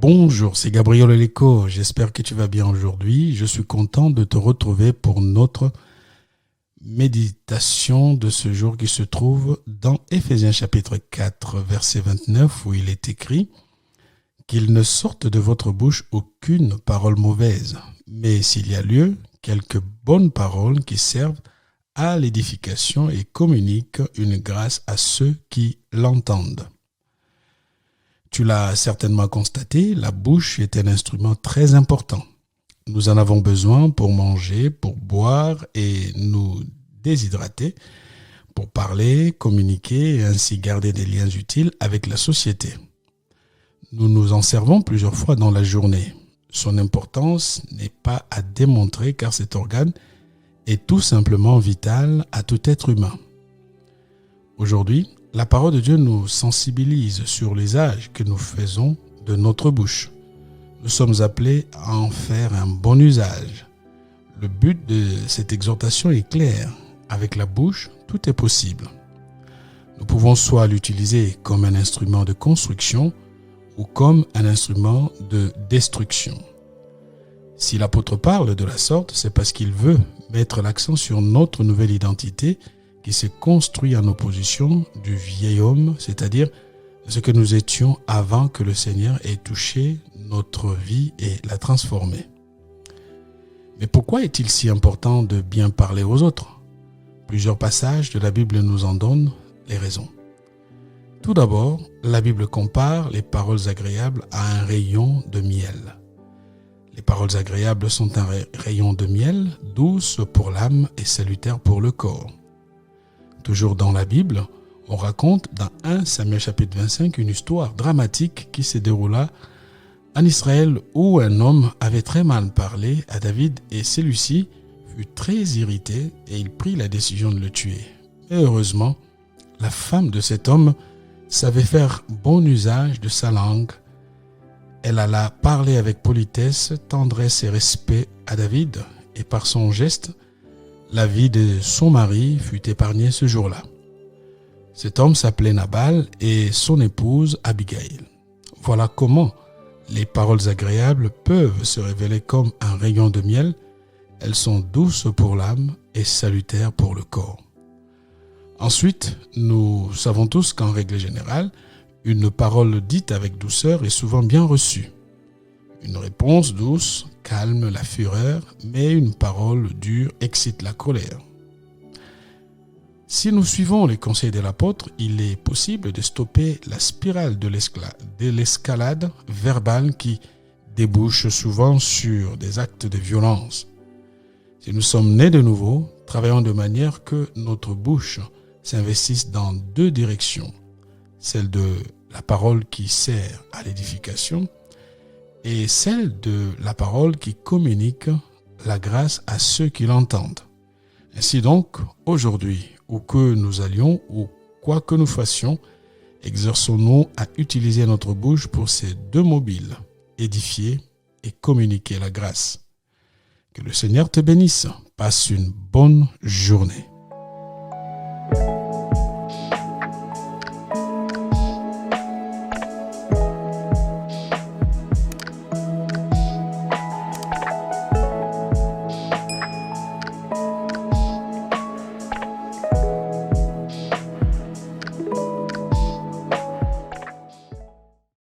Bonjour, c'est Gabriel Leco. J'espère que tu vas bien aujourd'hui. Je suis content de te retrouver pour notre méditation de ce jour qui se trouve dans Éphésiens chapitre 4, verset 29, où il est écrit « Qu'il ne sorte de votre bouche aucune parole mauvaise, mais s'il y a lieu, quelques bonnes paroles qui servent à l'édification et communiquent une grâce à ceux qui l'entendent. » Tu l'as certainement constaté, la bouche est un instrument très important. Nous en avons besoin pour manger, pour boire et nous déshydrater, pour parler, communiquer et ainsi garder des liens utiles avec la société. Nous nous en servons plusieurs fois dans la journée. Son importance n'est pas à démontrer car cet organe est tout simplement vital à tout être humain. Aujourd'hui, la parole de Dieu nous sensibilise sur l'usage que nous faisons de notre bouche. Nous sommes appelés à en faire un bon usage. Le but de cette exhortation est clair. Avec la bouche, tout est possible. Nous pouvons soit l'utiliser comme un instrument de construction ou comme un instrument de destruction. Si l'apôtre parle de la sorte, c'est parce qu'il veut mettre l'accent sur notre nouvelle identité qui s'est construit en opposition du vieil homme, c'est-à-dire ce que nous étions avant que le Seigneur ait touché notre vie et la transformée. Mais pourquoi est-il si important de bien parler aux autres? Plusieurs passages de la Bible nous en donnent les raisons. Tout d'abord, la Bible compare les paroles agréables à un rayon de miel. Les paroles agréables sont un rayon de miel, douce pour l'âme et salutaire pour le corps. Toujours dans la Bible, on raconte dans 1 Samuel chapitre 25 une histoire dramatique qui se déroula en Israël où un homme avait très mal parlé à David et celui-ci fut très irrité et il prit la décision de le tuer. Mais heureusement, la femme de cet homme savait faire bon usage de sa langue. Elle alla parler avec politesse, tendresse et respect à David et par son geste, la vie de son mari fut épargnée ce jour-là. Cet homme s'appelait Nabal et son épouse Abigail. Voilà comment les paroles agréables peuvent se révéler comme un rayon de miel. Elles sont douces pour l'âme et salutaires pour le corps. Ensuite, nous savons tous qu'en règle générale, une parole dite avec douceur est souvent bien reçue. Une réponse douce calme la fureur, mais une parole dure excite la colère. Si nous suivons les conseils de l'apôtre, il est possible de stopper la spirale de l'escalade verbale qui débouche souvent sur des actes de violence. Si nous sommes nés de nouveau, travaillons de manière que notre bouche s'investisse dans deux directions, celle de la parole qui sert à l'édification et celle de la parole qui communique la grâce à ceux qui l'entendent. Ainsi donc, aujourd'hui, où que nous allions ou quoi que nous fassions, exerçons-nous à utiliser notre bouche pour ces deux mobiles, édifier et communiquer la grâce. Que le Seigneur te bénisse. Passe une bonne journée.